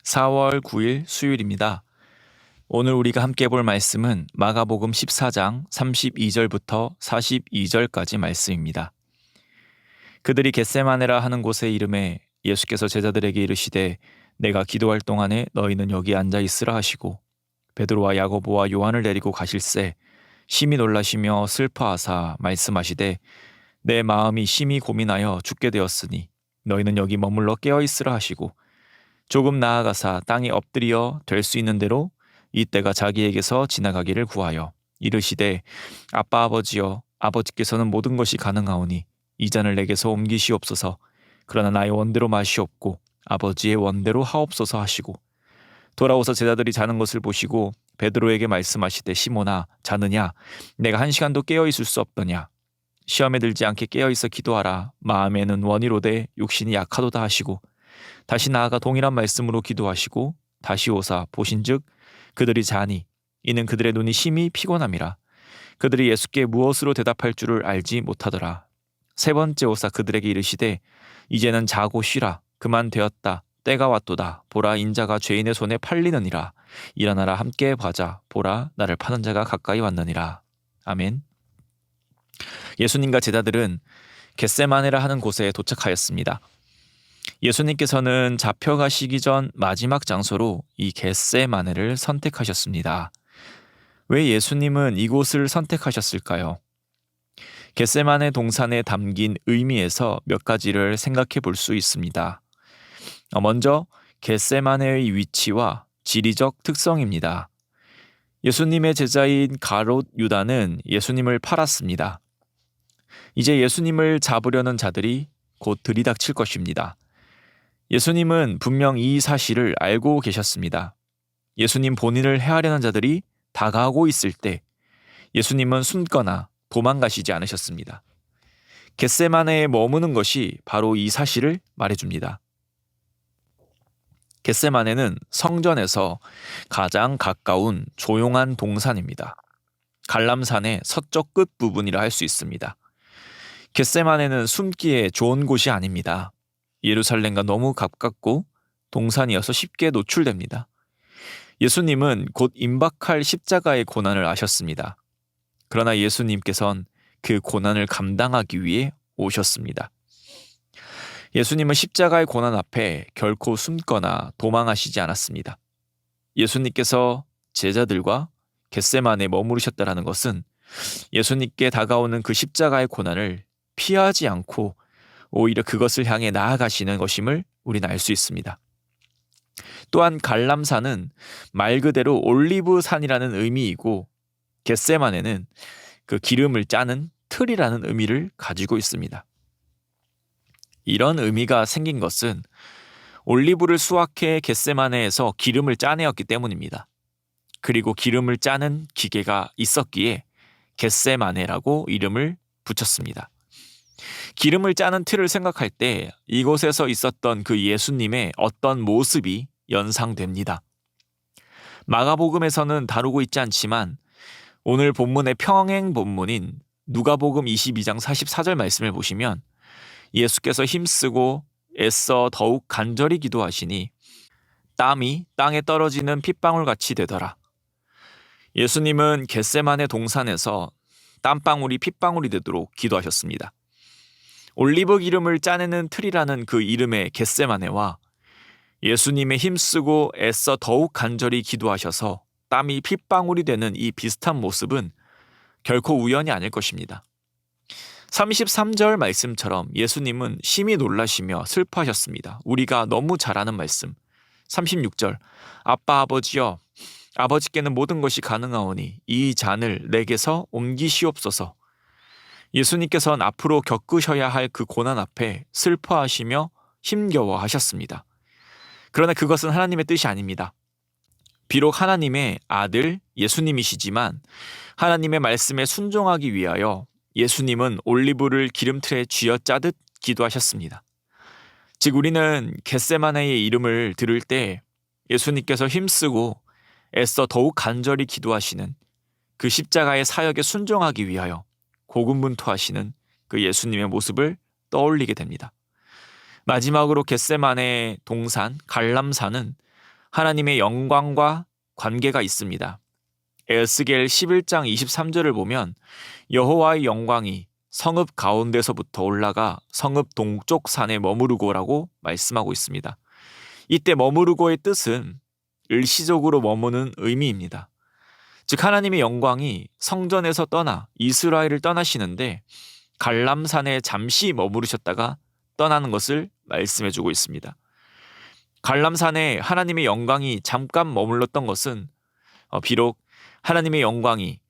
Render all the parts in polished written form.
4월 9일 수요일입니다. 오늘 우리가 함께 볼 말씀은 마가복음 14장 32절부터 42절까지 말씀입니다. 그들이 겟세마네라 하는 곳의 이름에 예수께서 제자들에게 이르시되 내가 기도할 동안에 너희는 여기 앉아 있으라 하시고 베드로와 야고보와 요한을 데리고 가실새 심히 놀라시며 슬퍼하사 말씀하시되 내 마음이 심히 고민하여 죽게 되었으니 너희는 여기 머물러 깨어 있으라 하시고 조금 나아가사 땅에 엎드려 될 수 있는 대로 이때가 자기에게서 지나가기를 구하여 이르시되 아빠 아버지여 아버지께서는 모든 것이 가능하오니 이 잔을 내게서 옮기시옵소서. 그러나 나의 원대로 마시옵고 아버지의 원대로 하옵소서 하시고 돌아오서 제자들이 자는 것을 보시고 베드로에게 말씀하시되 시몬아 자느냐 내가 1시간도 깨어 있을 수 없더냐 시험에 들지 않게 깨어 있어 기도하라. 마음에는 원이로되 육신이 약하도다 하시고 다시 나아가 동일한 말씀으로 기도하시고 다시 오사 보신즉 그들이 자니 이는 그들의 눈이 심히 피곤함이라. 그들이 예수께 무엇으로 대답할 줄을 알지 못하더라. 세 번째 오사 그들에게 이르시되 이제는 자고 쉬라. 그만 되었다. 때가 왔도다. 보라 인자가 죄인의 손에 팔리느니라. 일어나라 함께 가자. 보라 나를 파는 자가 가까이 왔느니라. 아멘. 예수님과 제자들은 겟세마네라 하는 곳에 도착하였습니다. 예수님께서는 잡혀가시기 전 마지막 장소로 이 겟세마네를 선택하셨습니다. 왜 예수님은 이곳을 선택하셨을까요? 겟세마네 동산에 담긴 의미에서 몇 가지를 생각해 볼 수 있습니다. 먼저 겟세마네의 위치와 지리적 특성입니다. 예수님의 제자인 가롯 유다는 예수님을 팔았습니다. 이제 예수님을 잡으려는 자들이 곧 들이닥칠 것입니다. 예수님은 분명 이 사실을 알고 계셨습니다. 예수님 본인을 해하려는 자들이 다가오고 있을 때 예수님은 숨거나 도망가시지 않으셨습니다. 겟세마네에 머무는 것이 바로 이 사실을 말해줍니다. 겟세마네는 성전에서 가장 가까운 조용한 동산입니다. 갈람산의 서쪽 끝 부분이라 할 수 있습니다. 겟세마네는 숨기에 좋은 곳이 아닙니다. 예루살렘과 너무 가깝고 동산이어서 쉽게 노출됩니다. 예수님은 곧 임박할 십자가의 고난을 아셨습니다. 그러나 예수님께서는 그 고난을 감당하기 위해 오셨습니다. 예수님은 십자가의 고난 앞에 결코 숨거나 도망하시지 않았습니다. 예수님께서 제자들과 겟세마네에 머무르셨다는 것은 예수님께 다가오는 그 십자가의 고난을 피하지 않고 오히려 그것을 향해 나아가시는 것임을 우리는 알 수 있습니다. 또한 갈람산은 말 그대로 올리브산이라는 의미이고 겟세마네는 그 기름을 짜는 틀이라는 의미를 가지고 있습니다. 이런 의미가 생긴 것은 올리브를 수확해 겟세마네에서 기름을 짜내었기 때문입니다. 그리고 기름을 짜는 기계가 있었기에 겟세마네라고 이름을 붙였습니다. 기름을 짜는 틀을 생각할 때 이곳에서 있었던 그 예수님의 어떤 모습이 연상됩니다. 마가복음에서는 다루고 있지 않지만 오늘 본문의 평행 본문인 누가복음 22장 44절 말씀을 보시면 예수께서 힘쓰고 애써 더욱 간절히 기도하시니 땀이 땅에 떨어지는 핏방울같이 되더라. 예수님은 겟세마네 동산에서 땀방울이 핏방울이 되도록 기도하셨습니다. 올리브 기름을 짜내는 틀이라는 그 이름의 겟세마네와 예수님의 힘쓰고 애써 더욱 간절히 기도하셔서 땀이 핏방울이 되는 이 비슷한 모습은 결코 우연이 아닐 것입니다. 33절 말씀처럼 예수님은 심히 놀라시며 슬퍼하셨습니다. 우리가 너무 잘 아는 말씀. 36절 아빠 아버지여 아버지께는 모든 것이 가능하오니 이 잔을 내게서 옮기시옵소서. 예수님께서는 앞으로 겪으셔야 할 그 고난 앞에 슬퍼하시며 힘겨워하셨습니다. 그러나 그것은 하나님의 뜻이 아닙니다. 비록 하나님의 아들 예수님이시지만 하나님의 말씀에 순종하기 위하여 예수님은 올리브를 기름틀에 쥐어짜듯 기도하셨습니다. 즉 우리는 겟세마네의 이름을 들을 때 예수님께서 힘쓰고 애써 더욱 간절히 기도하시는 그 십자가의 사역에 순종하기 위하여 고군분투하시는 그 예수님의 모습을 떠올리게 됩니다. 마지막으로 겟세마네 동산 갈람산은 하나님의 영광과 관계가 있습니다. 에스겔 11장 23절을 보면 여호와의 영광이 성읍 가운데서부터 올라가 성읍 동쪽 산에 머무르고라고 말씀하고 있습니다. 이때 머무르고의 뜻은 일시적으로 머무는 의미입니다. 즉 하나님의 영광이 성전에서 떠나 이스라엘을 떠나시는데 갈람산에 잠시 머무르셨다가 떠나는 것을 말씀해주고 있습니다. 갈람산에 하나님의 영광이 잠깐 머물렀던 것은 비록 하나님의 영광이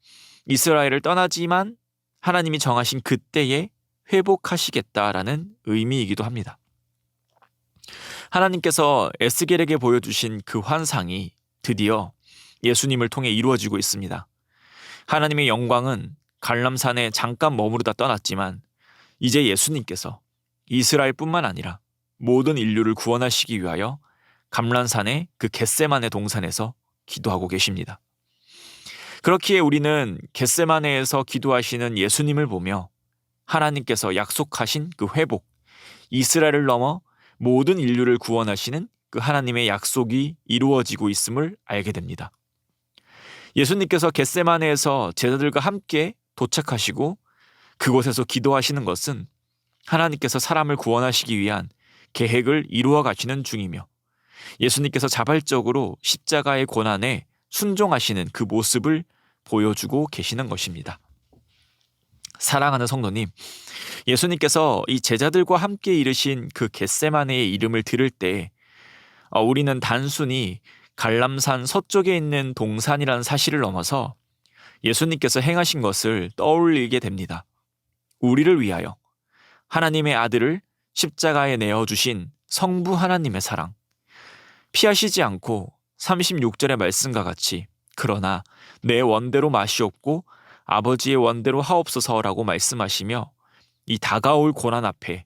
이스라엘을 떠나지만 하나님이 정하신 그때에 회복하시겠다라는 의미이기도 합니다. 하나님께서 에스겔에게 보여주신 그 환상이 드디어 예수님을 통해 이루어지고 있습니다. 하나님의 영광은 갈람산에 잠깐 머무르다 떠났지만 이제 예수님께서 이스라엘뿐만 아니라 모든 인류를 구원하시기 위하여 감람산의 그 겟세마네 동산에서 기도하고 계십니다. 그렇기에 우리는 겟세마네에서 기도하시는 예수님을 보며 하나님께서 약속하신 그 회복, 이스라엘을 넘어 모든 인류를 구원하시는 그 하나님의 약속이 이루어지고 있음을 알게 됩니다. 예수님께서 겟세마네에서 제자들과 함께 도착하시고 그곳에서 기도하시는 것은 하나님께서 사람을 구원하시기 위한 계획을 이루어 가시는 중이며 예수님께서 자발적으로 십자가의 고난에 순종하시는 그 모습을 보여주고 계시는 것입니다. 사랑하는 성도님, 예수님께서 이 제자들과 함께 이르신 그 겟세마네의 이름을 들을 때 우리는 단순히 갈람산 서쪽에 있는 동산이라는 사실을 넘어서 예수님께서 행하신 것을 떠올리게 됩니다. 우리를 위하여 하나님의 아들을 십자가에 내어주신 성부 하나님의 사랑, 피하시지 않고 36절의 말씀과 같이 그러나 내 원대로 마시옵고 아버지의 원대로 하옵소서라고 말씀하시며 이 다가올 고난 앞에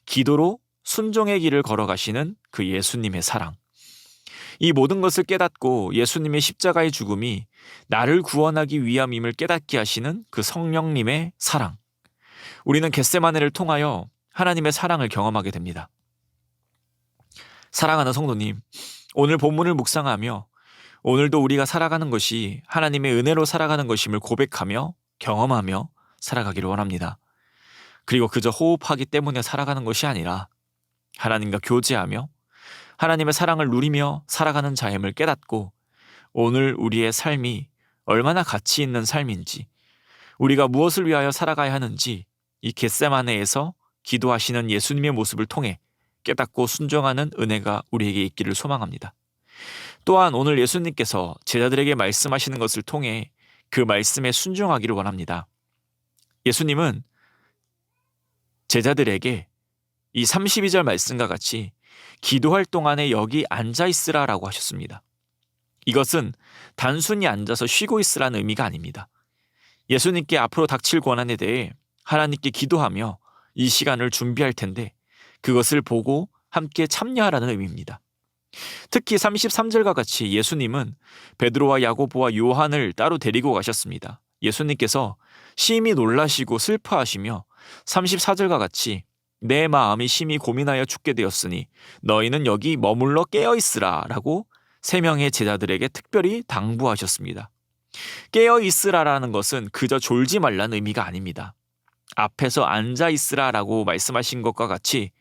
기도로 순종의 길을 걸어가시는 그 예수님의 사랑, 이 모든 것을 깨닫고 예수님의 십자가의 죽음이 나를 구원하기 위함임을 깨닫게 하시는 그 성령님의 사랑, 우리는 겟세마네를 통하여 하나님의 사랑을 경험하게 됩니다. 사랑하는 성도님, 오늘 본문을 묵상하며 오늘도 우리가 살아가는 것이 하나님의 은혜로 살아가는 것임을 고백하며 경험하며 살아가기를 원합니다. 그리고 그저 호흡하기 때문에 살아가는 것이 아니라 하나님과 교제하며 하나님의 사랑을 누리며 살아가는 자임을 깨닫고 오늘 우리의 삶이 얼마나 가치 있는 삶인지, 우리가 무엇을 위하여 살아가야 하는지 이 겟세마네에서 기도하시는 예수님의 모습을 통해 깨닫고 순종하는 은혜가 우리에게 있기를 소망합니다. 또한 오늘 예수님께서 제자들에게 말씀하시는 것을 통해 그 말씀에 순종하기를 원합니다. 예수님은 제자들에게 이 32절 말씀과 같이 기도할 동안에 여기 앉아 있으라라고 하셨습니다. 이것은 단순히 앉아서 쉬고 있으라는 의미가 아닙니다. 예수님께 앞으로 닥칠 고난에 대해 하나님께 기도하며 이 시간을 준비할 텐데 그것을 보고 함께 참여하라는 의미입니다. 특히 33절과 같이 예수님은 베드로와 야고보와 요한을 따로 데리고 가셨습니다. 예수님께서 심히 놀라시고 슬퍼하시며 34절과 같이 내 마음이 심히 고민하여 죽게 되었으니 너희는 여기 머물러 깨어있으라 라고 세 명의 제자들에게 특별히 당부하셨습니다. 깨어있으라라는 것은 그저 졸지 말라는 의미가 아닙니다. 앞에서 앉아있으라 라고 말씀하신 것과 같이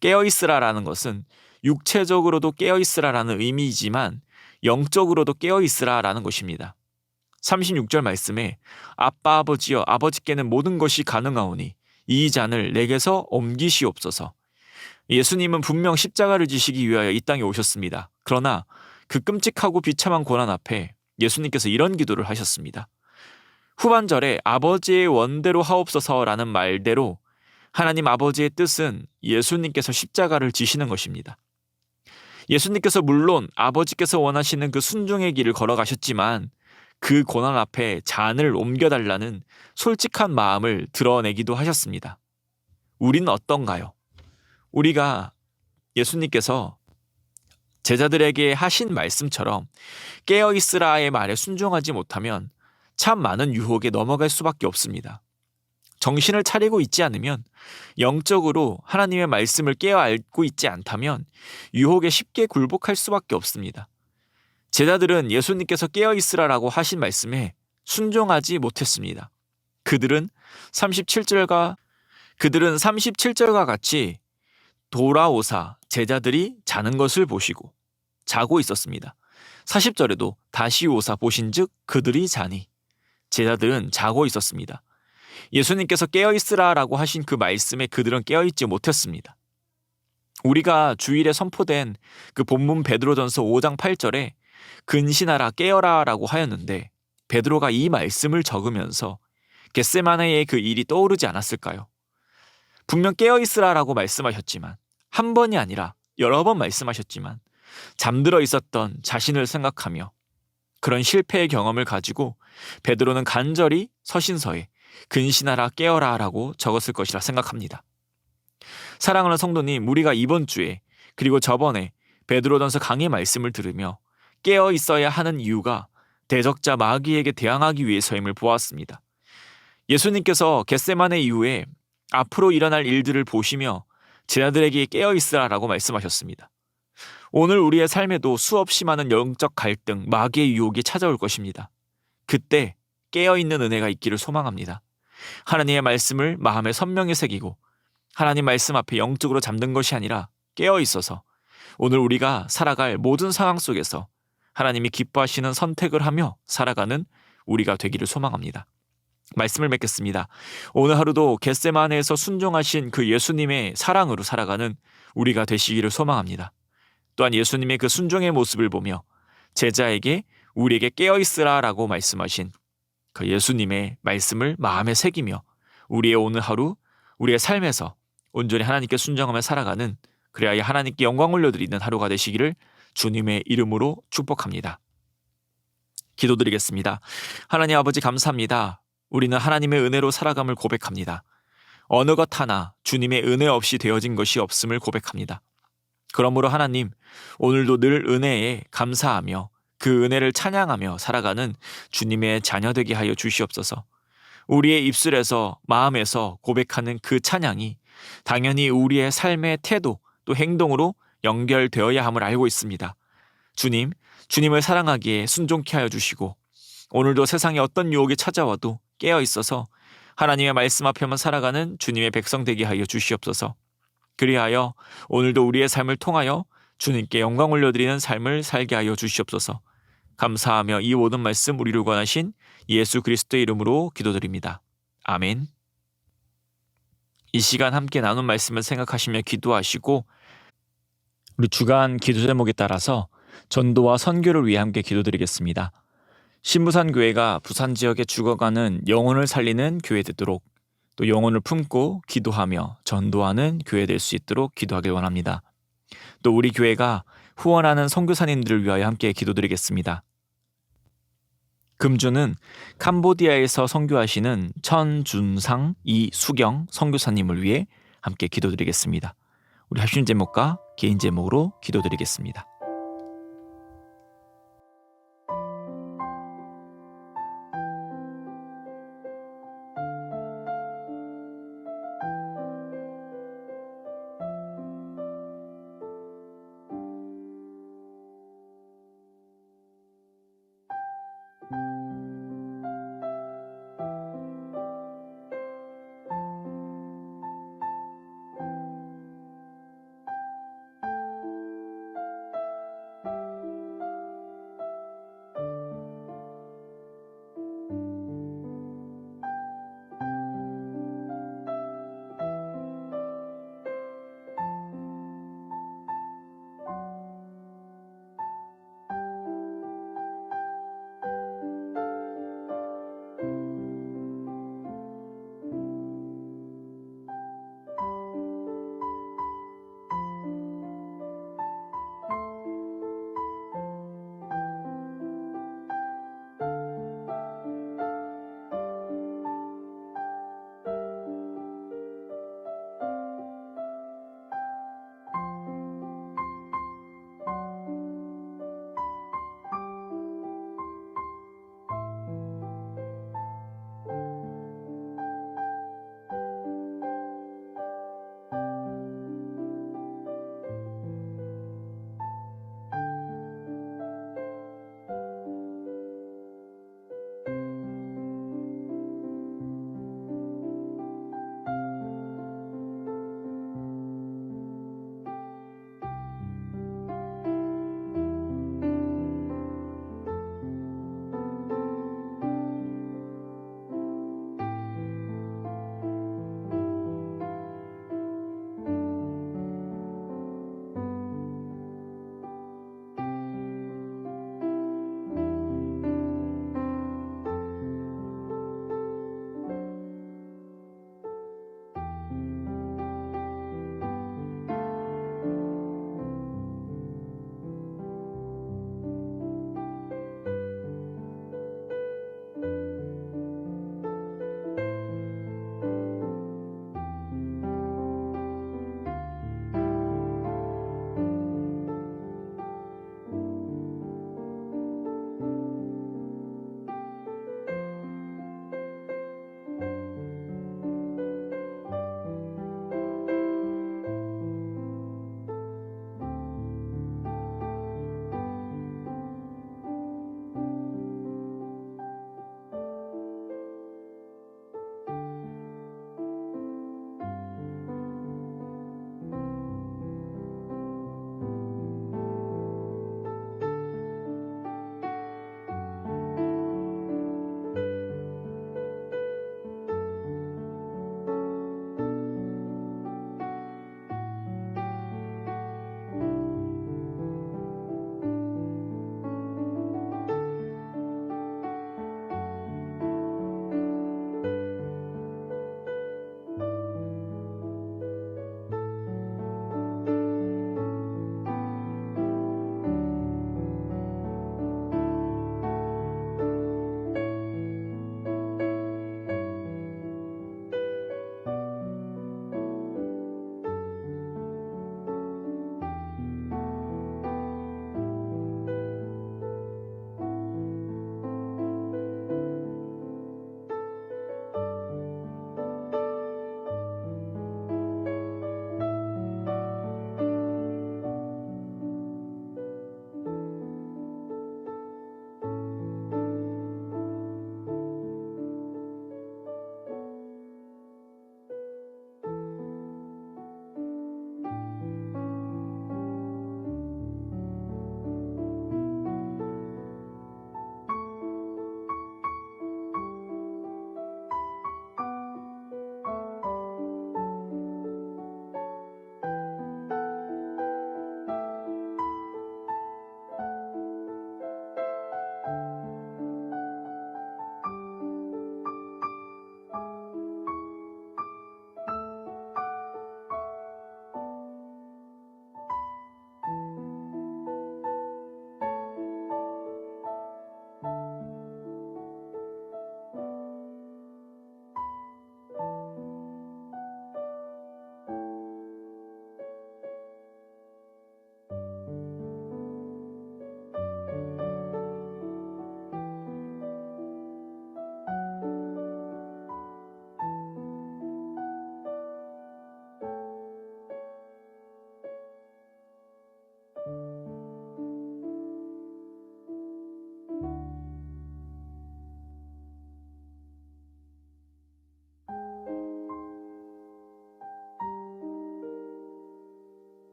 깨어있으라라는 것은 육체적으로도 깨어있으라라는 의미이지만 영적으로도 깨어있으라라는 것입니다. 36절 말씀에 아빠 아버지여 아버지께는 모든 것이 가능하오니 이 잔을 내게서 옮기시옵소서. 예수님은 분명 십자가를 지시기 위하여 이 땅에 오셨습니다. 그러나 그 끔찍하고 비참한 고난 앞에 예수님께서 이런 기도를 하셨습니다. 후반절에 아버지의 원대로 하옵소서라는 말대로 하나님 아버지의 뜻은 예수님께서 십자가를 지시는 것입니다. 예수님께서 물론 아버지께서 원하시는 그 순종의 길을 걸어가셨지만 그 고난 앞에 잔을 옮겨달라는 솔직한 마음을 드러내기도 하셨습니다. 우리는 어떤가요? 우리가 예수님께서 제자들에게 하신 말씀처럼 깨어있으라의 말에 순종하지 못하면 참 많은 유혹에 넘어갈 수밖에 없습니다. 정신을 차리고 있지 않으면, 영적으로 하나님의 말씀을 깨어 알고 있지 않다면 유혹에 쉽게 굴복할 수밖에 없습니다. 제자들은 예수님께서 깨어있으라라고 하신 말씀에 순종하지 못했습니다. 그들은 37절과 같이 돌아오사 제자들이 자는 것을 보시고 자고 있었습니다. 40절에도 다시 오사 보신즉 그들이 자니 제자들은 자고 있었습니다. 예수님께서 깨어있으라라고 하신 그 말씀에 그들은 깨어있지 못했습니다. 우리가 주일에 선포된 그 본문 베드로전서 5장 8절에 근신하라 깨어라라고 하였는데 베드로가 이 말씀을 적으면서 겟세마네의 그 일이 떠오르지 않았을까요? 분명 깨어있으라라고 말씀하셨지만 한 번이 아니라 여러 번 말씀하셨지만 잠들어 있었던 자신을 생각하며 그런 실패의 경험을 가지고 베드로는 간절히 서신서에 근신하라 깨어라 라고 적었을 것이라 생각합니다. 사랑하는 성도님, 우리가 이번 주에 그리고 저번에 베드로전서 강의 말씀을 들으며 깨어 있어야 하는 이유가 대적자 마귀에게 대항하기 위해서임을 보았습니다. 예수님께서 겟세마네 이후에 앞으로 일어날 일들을 보시며 제자들에게 깨어 있으라라고 말씀하셨습니다. 오늘 우리의 삶에도 수없이 많은 영적 갈등, 마귀의 유혹이 찾아올 것입니다. 그때 깨어있는 은혜가 있기를 소망합니다. 하나님의 말씀을 마음에 선명히 새기고 하나님 말씀 앞에 영적으로 잠든 것이 아니라 깨어있어서 오늘 우리가 살아갈 모든 상황 속에서 하나님이 기뻐하시는 선택을 하며 살아가는 우리가 되기를 소망합니다. 말씀을 맺겠습니다. 오늘 하루도 겟세마네에서 순종하신 그 예수님의 사랑으로 살아가는 우리가 되시기를 소망합니다. 또한 예수님의 그 순종의 모습을 보며 제자에게 우리에게 깨어있으라라고 말씀하신 그 예수님의 말씀을 마음에 새기며 우리의 오늘 하루, 우리의 삶에서 온전히 하나님께 순종하며 살아가는 그래야 하나님께 영광 올려드리는 하루가 되시기를 주님의 이름으로 축복합니다. 기도드리겠습니다. 하나님 아버지 감사합니다. 우리는 하나님의 은혜로 살아감을 고백합니다. 어느 것 하나 주님의 은혜 없이 되어진 것이 없음을 고백합니다. 그러므로 하나님, 오늘도 늘 은혜에 감사하며 그 은혜를 찬양하며 살아가는 주님의 자녀 되게 하여 주시옵소서. 우리의 입술에서 마음에서 고백하는 그 찬양이 당연히 우리의 삶의 태도 또 행동으로 연결되어야 함을 알고 있습니다. 주님, 주님을 사랑하기에 순종케 하여 주시고 오늘도 세상에 어떤 유혹이 찾아와도 깨어 있어서 하나님의 말씀 앞에만 살아가는 주님의 백성 되게 하여 주시옵소서. 그리하여 오늘도 우리의 삶을 통하여 주님께 영광 올려드리는 삶을 살게 하여 주시옵소서. 감사하며 이 모든 말씀 우리를 권하신 예수 그리스도의 이름으로 기도드립니다. 아멘. 이 시간 함께 나눈 말씀을 생각하시며 기도하시고 우리 주간 기도 제목에 따라서 전도와 선교를 위해 함께 기도드리겠습니다. 신부산 교회가 부산 지역에 죽어가는 영혼을 살리는 교회 되도록 또 영혼을 품고 기도하며 전도하는 교회 될 수 있도록 기도하길 원합니다. 또 우리 교회가 후원하는 선교사님들을 위하여 함께 기도드리겠습니다. 금주는 캄보디아에서 선교하시는 천준상 이수경 선교사님을 위해 함께 기도드리겠습니다. 우리 합심 제목과 개인 제목으로 기도드리겠습니다.